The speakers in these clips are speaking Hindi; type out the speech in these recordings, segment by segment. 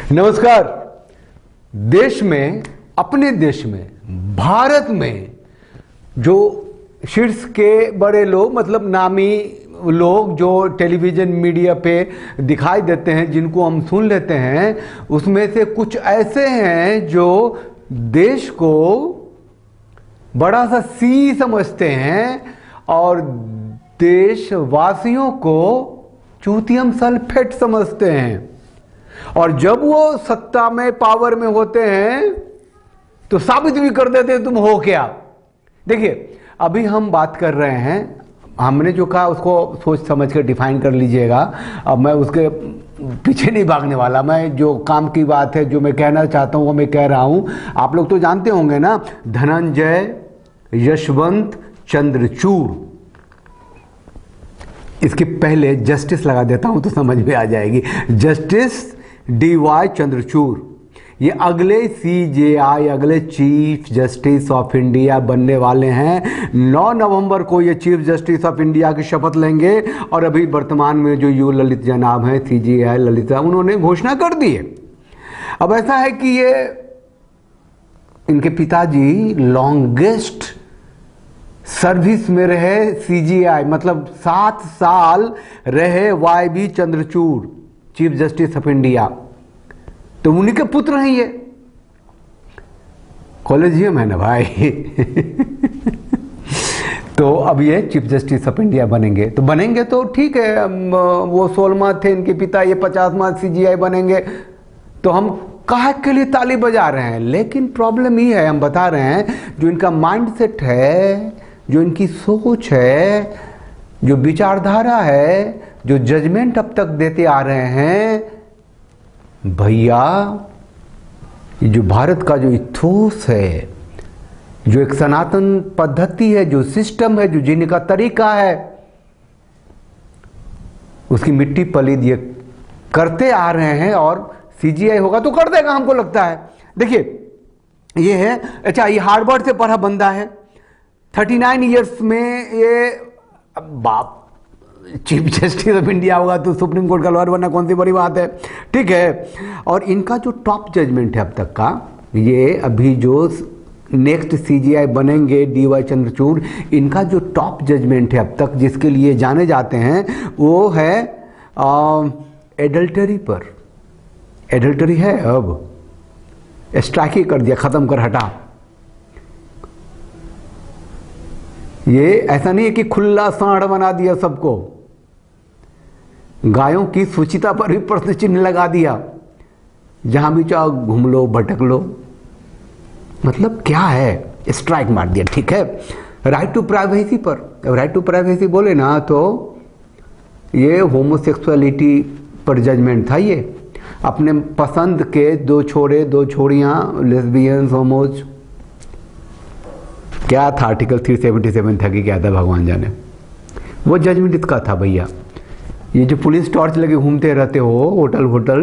नमस्कार। देश में, अपने देश में, भारत में जो शीर्ष के बड़े लोग, मतलब नामी लोग जो टेलीविजन मीडिया पे दिखाई देते हैं, जिनको हम सुन लेते हैं, उसमें से कुछ ऐसे हैं जो देश को बड़ा सा सी समझते हैं और देशवासियों को चूतियम सल्फेट समझते हैं। और जब वो सत्ता में, पावर में होते हैं तो साबित भी कर देते हैं तुम हो क्या। देखिए, अभी हम बात कर रहे हैं, हमने जो कहा उसको सोच समझ कर डिफाइन कर लीजिएगा। अब मैं उसके पीछे नहीं भागने वाला, मैं जो काम की बात है, जो मैं कहना चाहता हूं वो मैं कह रहा हूं। आप लोग तो जानते होंगे ना, धनंजय यशवंत चंद्रचूड़। इसके पहले जस्टिस लगा देता हूं तो समझ में आ जाएगी। जस्टिस DY चंद्रचूड़ ये अगले CJI, अगले चीफ जस्टिस ऑफ इंडिया बनने वाले हैं। 9 नवंबर को ये चीफ जस्टिस ऑफ इंडिया की शपथ लेंगे। और अभी वर्तमान में जो यू ललित जनाब हैं, CJI ललिता, उन्होंने घोषणा कर दी है। अब ऐसा है कि ये इनके पिताजी लॉन्गेस्ट सर्विस में रहे CJI, मतलब 7 साल रहे YB Chandrachud, chief justice of India. तो उन्हीं के पुत्र हैं ये। कॉलेजियम है ना भाई। तो अब ये चीफ जस्टिस ऑफ इंडिया बनेंगे, तो बनेंगे तो ठीक है। वो 16वां थे इनके पिता, ये 50वां CJI बनेंगे, तो हम काहे के लिए ताली बजा रहे हैं। लेकिन प्रॉब्लम ये है, हम बता रहे हैं, जो इनका माइंडसेट है, जो इनकी सोच है, जो विचारधारा है, जो जजमेंट अब तक देते आ रहे हैं, भैया ये जो भारत का जो इथोस है, जो एक सनातन पद्धति है, जो सिस्टम है, जो जीने का तरीका है, उसकी मिट्टी पलीद ये करते आ रहे हैं। और CJI होगा तो कर देगा, हमको लगता है। देखिए, ये है, अच्छा, ये हार्वर्ड से पढ़ा बंदा है। 39 इयर्स में ये बाप चीफ जस्टिस ऑफ इंडिया होगा तो सुप्रीम कोर्ट का लॉयर बनना कौन सी बड़ी बात है, ठीक है। और इनका जो टॉप जजमेंट है अब तक का, ये अभी जो नेक्स्ट CJI बनेंगे DY चंद्रचूड़, इनका जो टॉप जजमेंट है अब तक, जिसके लिए जाने जाते हैं, वो है एडल्टरी पर। एडल्टरी है, अब स्ट्राइक ही कर दिया, खत्म कर, हटा। ये ऐसा नहीं है कि खुला सांड बना दिया सबको, गायों की सुचिता पर भी प्रश्न चिन्ह लगा दिया। जहां भी चाहो घूम लो, भटक लो, मतलब क्या है, स्ट्राइक मार दिया, ठीक है। राइट टू प्राइवेसी पर, राइट टू प्राइवेसी बोले ना तो ये होमोसेक्सुअलिटी पर जजमेंट था। ये अपने पसंद के 2 छोरे 2 छोड़ियां, लेस्बियंस, होमोज, क्या था, आर्टिकल 377 था कि क्या था, भगवान जाने। वो जजमेंट इसका था भैया। ये जो पुलिस टॉर्च लगे घूमते रहते हो होटल होटल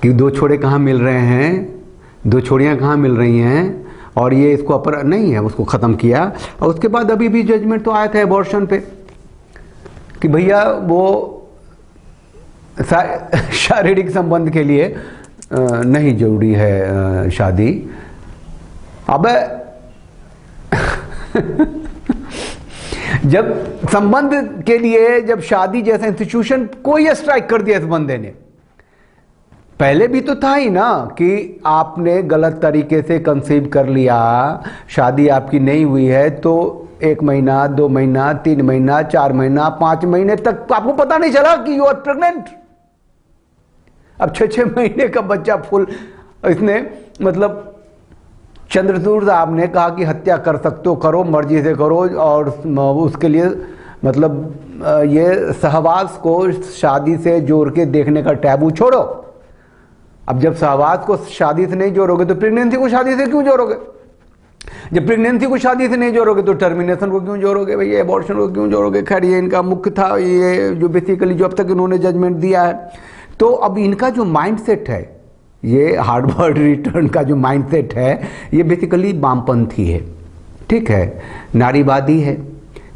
कि 2 छोरे कहाँ मिल रहे हैं, 2 छोरियाँ कहाँ मिल रही हैं, और ये इसको अपर नहीं है, उसको ख़त्म किया। और उसके बाद अभी भी जजमेंट तो आया था एबॉर्शन पे कि भैया वो शारीरिक संबंध के लिए नहीं जरूरी है शादी। अब जब संबंध के लिए, जब शादी जैसा इंस्टीट्यूशन को ही स्ट्राइक कर दिया इस बंदे ने। पहले भी तो था ही ना कि आपने गलत तरीके से कंसीव कर लिया, शादी आपकी नहीं हुई है, तो 1 महीना, 2 महीना, 3 महीना, 4 महीना, 5 महीने तक आपको पता नहीं चला कि यू आर प्रेग्नेंट। अब 6-6 महीने का बच्चा फुल, इसने मतलब चंद्रचूड़ साहब ने कहा कि हत्या कर सकते हो, करो, मर्जी से करो। और उसके लिए मतलब ये सहवास को शादी से जोड़ के देखने का टैबू छोड़ो। अब जब सहवास को शादी से नहीं जोड़ोगे तो प्रेगनेंसी को शादी से क्यों जोड़ोगे? जब प्रेगनेंसी को शादी से नहीं जोड़ोगे तो टर्मिनेशन को क्यों जोड़ोगे भैया, एबॉर्शन को क्यों जोड़ोगे? खैर, ये इनका मुख्य था, ये जो बेसिकली जो अब तक इन्होंने जजमेंट दिया है। तो अब इनका जो माइंडसेट है, ये हार्वर्ड रिटर्न का जो माइंडसेट है, ये बेसिकली वामपंथी है, ठीक है, नारीवादी है,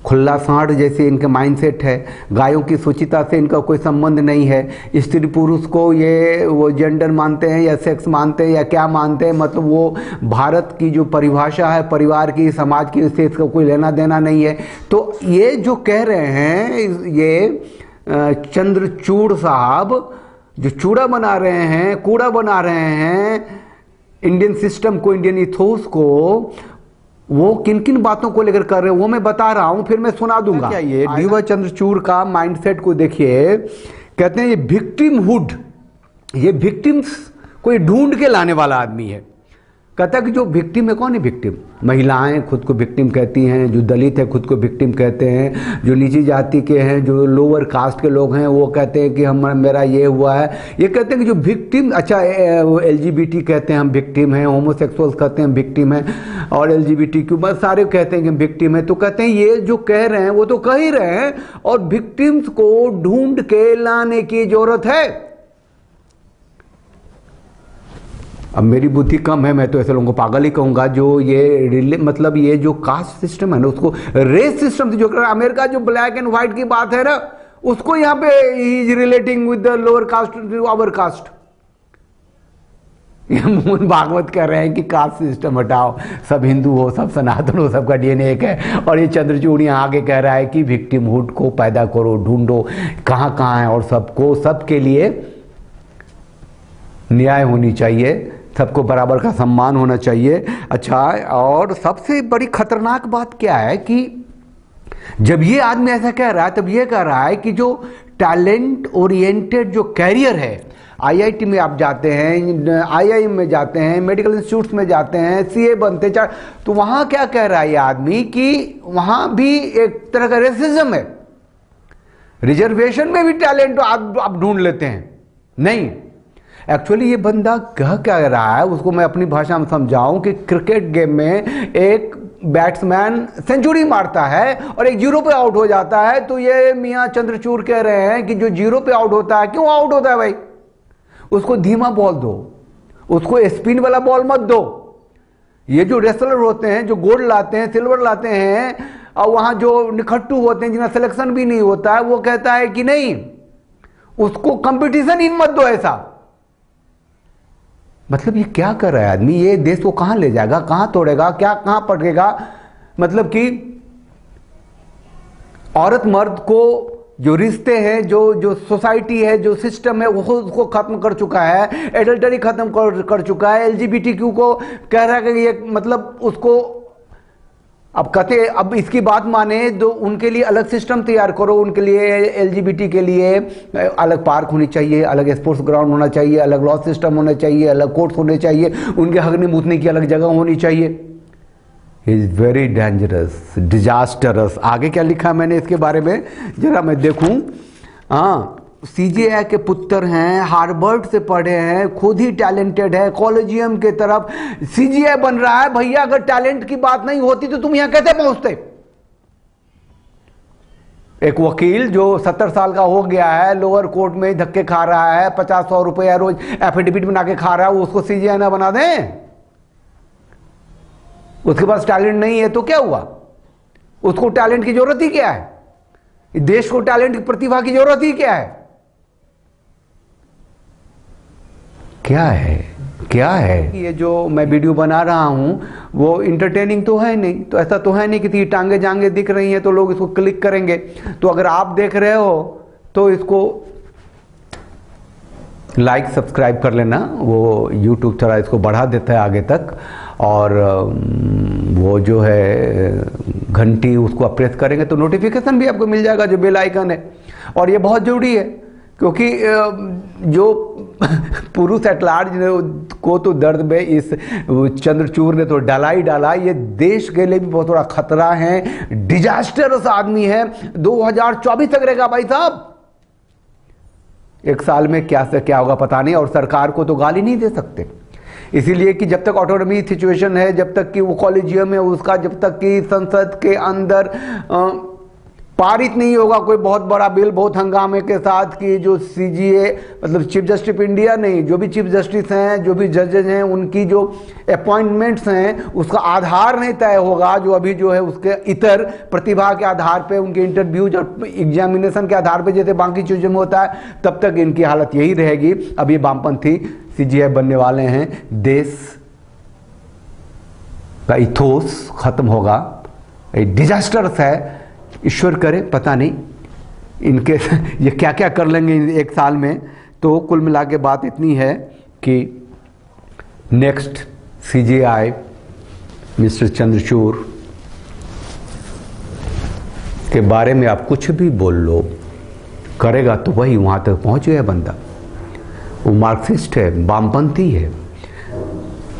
खुला सांड जैसे इनके माइंडसेट है, गायों की शुचिता से इनका कोई संबंध नहीं है। स्त्री पुरुष को ये वो जेंडर मानते हैं या सेक्स मानते हैं या क्या मानते हैं, मतलब वो भारत की जो परिभाषा है परिवार की, समाज की, इससे इसका कोई लेना देना नहीं है। तो ये जो कह रहे हैं ये चंद्रचूड़ साहब जो चूड़ा बना रहे हैं, कूड़ा बना रहे हैं इंडियन सिस्टम को, इंडियन इथोस को, वो किन किन बातों को लेकर कर रहे हैं वो मैं बता रहा हूं, फिर मैं सुना दूंगा। क्या ये डीवा चंद्रचूड़ का माइंडसेट को देखिए। कहते हैं ये विक्टिमहुड, ये विक्टिम्स कोई ढूंढ के लाने वाला आदमी है। कहता है कि जो विक्टिम है, कौन है विक्टिम? महिलाएं खुद को विक्टिम कहती हैं, जो दलित है खुद को विक्टिम कहते हैं, जो नीची जाति के हैं, जो लोअर कास्ट के लोग हैं वो कहते हैं कि मेरा ये हुआ है। ये कहते हैं कि जो विक्टिम, अच्छा LGBT कहते हैं हम विक्टिम हैं, होमोसेक्सुअल्स कहते हैं विक्टिम हैं, और LGBTQ बस सारे कहते हैं कि विक्टिम है। तो कहते हैं ये जो कह रहे हैं वो तो कह ही रहे हैं, और विक्टिम्स को ढूंढ के लाने की जरूरत है। अब मेरी बुद्धि कम है, मैं तो ऐसे लोगों को पागल ही कहूँगा जो ये मतलब ये जो कास्ट सिस्टम है ना, उसको रेस सिस्टम से जो अमेरिका जो ब्लैक एंड व्हाइट की बात है ना, उसको यहाँ पे is relating with the lower caste to our caste. Mohan Bhagwat कह रहे हैं कि कास्ट सिस्टम हटाओ, सब हिंदू हो, सब सनातन हो, सबका DNA एक है। और ये चंद्रचूड़ यहाँ आगे कह रहा है कि विक्टिमहुड को पैदा करो, ढूंढो कहाँ कहाँ है, और सबको, सबके लिए न्याय होनी चाहिए, सबको बराबर का सम्मान होना चाहिए। अच्छा, और सबसे बड़ी खतरनाक बात क्या है कि जब ये आदमी ऐसा कह रहा है तब ये कह रहा है कि जो टैलेंट ओरिएंटेड जो कैरियर है, IIT में आप जाते हैं, IIM में जाते हैं, मेडिकल इंस्टीट्यूट्स में जाते हैं, CA बनते हैं, तो वहां क्या कह रहा है ये आदमी कि वहां भी एक तरह का रेसिज्म है। रिजर्वेशन में भी टैलेंट आप ढूंढ लेते हैं। नहीं, एक्चुअली ये बंदा कह क्या रहा है उसको मैं अपनी भाषा में समझाऊं कि क्रिकेट गेम में एक बैट्समैन सेंचुरी मारता है और एक 0 पे आउट हो जाता है, तो ये मियां चंद्रचूड़ कह रहे हैं कि जो 0 पे आउट होता है, क्यों आउट होता है भाई? उसको धीमा बॉल दो, उसको स्पिन वाला बॉल मत दो। ये जो रेसलर होते हैं, जो गोल्ड लाते हैं, सिल्वर लाते हैं, और वहां जो निखट्टू होते हैं जिन्हें सिलेक्शन भी नहीं होता है, वो कहता है कि नहीं, उसको कंपटीशन ही मत दो ऐसा। मतलब ये क्या कर रहा है आदमी? ये देश को कहां ले जाएगा, कहां तोड़ेगा, क्या कहां पटकेगा? मतलब कि औरत मर्द को जो रिश्ते हैं, जो सोसाइटी है, जो सिस्टम है, वो उसको खत्म कर चुका है, एडल्टरी खत्म कर चुका है। LGBTQ को कह रहा है कि ये मतलब उसको अब कहते, अब इसकी बात माने तो उनके लिए अलग सिस्टम तैयार करो, उनके लिए LGBT के लिए अलग पार्क होनी चाहिए, अलग स्पोर्ट्स ग्राउंड होना चाहिए, अलग लॉ सिस्टम होना चाहिए, अलग कोर्ट्स होने चाहिए, उनके हगने मूतने की अलग जगह होनी चाहिए। Is very dangerous, disastrous. आगे क्या लिखा मैंने इसके बारे में जरा मैं देखूं। हाँ, CGI के पुत्र हैं, हार्वर्ड से पढ़े हैं, खुद ही टैलेंटेड है, कॉलेजियम के तरफ CGI बन रहा है। भैया अगर टैलेंट की बात नहीं होती तो तुम यहां कैसे पहुंचते? एक वकील जो 70 साल का हो गया है, लोअर कोर्ट में धक्के खा रहा है, 50-100 रुपया रोज एफिडेविट बना के खा रहा है, उसको CGI ना बना दें? उसके पास टैलेंट नहीं है तो क्या हुआ? उसको टैलेंट की जरूरत ही क्या है? देश को टैलेंट की, प्रतिभा की जरूरत ही क्या है? क्या है ये जो मैं वीडियो बना रहा हूं वो इंटरटेनिंग तो है नहीं, तो ऐसा तो है नहीं कि टांगे जांगे दिख रही हैं तो लोग इसको क्लिक करेंगे। तो अगर आप देख रहे हो तो इसको लाइक सब्सक्राइब कर लेना, वो YouTube थोड़ा इसको बढ़ा देता है आगे तक, और वो जो है घंटी उसको आप प्रेस करेंगे तो नोटिफिकेशन भी आपको मिल जाएगा, जो बेल आइकन है। और ये बहुत जरूरी है क्योंकि जो पुरुष एट लार्ज को तो दर्द में इस चंद्रचूड़ ने तो डाला ही डाला। ये देश के लिए भी बहुत बड़ा खतरा है, डिजास्टरस आदमी है। 2024 तक रहेगा भाई साहब, एक साल में क्या से क्या होगा पता नहीं। और सरकार को तो गाली नहीं दे सकते, इसीलिए कि जब तक ऑटोनॉमी सिचुएशन है, जब तक कि वो कॉलेजियम है उसका, जब तक कि संसद के अंदर पारित नहीं होगा कोई बहुत बड़ा बिल बहुत हंगामे के साथ कि जो सीजीए मतलब चीफ जस्टिस ऑफ इंडिया नहीं, जो भी चीफ जस्टिस हैं, जो भी जजेज हैं, उनकी जो अपॉइंटमेंट्स हैं उसका आधार नहीं तय होगा, जो अभी जो है उसके इतर प्रतिभा के आधार पे, उनके इंटरव्यूज और एग्जामिनेशन के आधार पे जैसे बाकी चीज़ों में होता है, तब तक इनकी हालत यही रहेगी। अब ये वामपंथी सीजीआई बनने वाले हैं, देश का इथोस खत्म होगा, डिजास्टर्स है। ईश्वर करे, पता नहीं इनके ये क्या क्या कर लेंगे एक साल में। तो कुल मिला के बात इतनी है कि नेक्स्ट सीजीआई मिस्टर चंद्रचूड़ के बारे में आप कुछ भी बोल लो, करेगा तो वही वहाँ तक पहुँच गया बंदा। वो मार्क्सिस्ट है, वामपंथी है,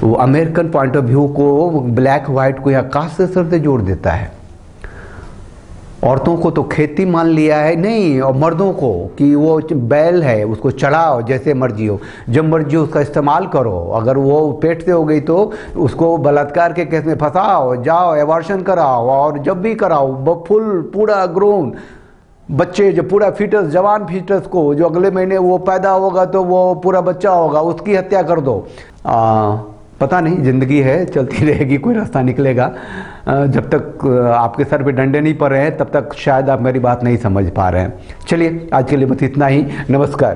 वो अमेरिकन पॉइंट ऑफ व्यू को, ब्लैक वाइट को यहाँ कास्ट से सर से जोड़ देता है। औरतों को तो खेती मान लिया है नहीं, और मर्दों को कि वो बैल है उसको चढ़ाओ जैसे मर्जी हो, जब मर्जी हो उसका इस्तेमाल करो, अगर वो पेट से हो गई तो उसको बलात्कार के केस में फंसाओ, जाओ एबॉर्शन कराओ, और जब भी कराओ फुल पूरा ग्रोन बच्चे, जो पूरा फीटस, जवान फीटस को जो अगले महीने वो पैदा होगा तो वो पूरा बच्चा होगा, उसकी हत्या कर दो। पता नहीं, ज़िंदगी है, चलती रहेगी, कोई रास्ता निकलेगा। जब तक आपके सर पे डंडे नहीं पड़ रहे हैं तब तक शायद आप मेरी बात नहीं समझ पा रहे हैं। चलिए आज के लिए बस इतना ही, नमस्कार।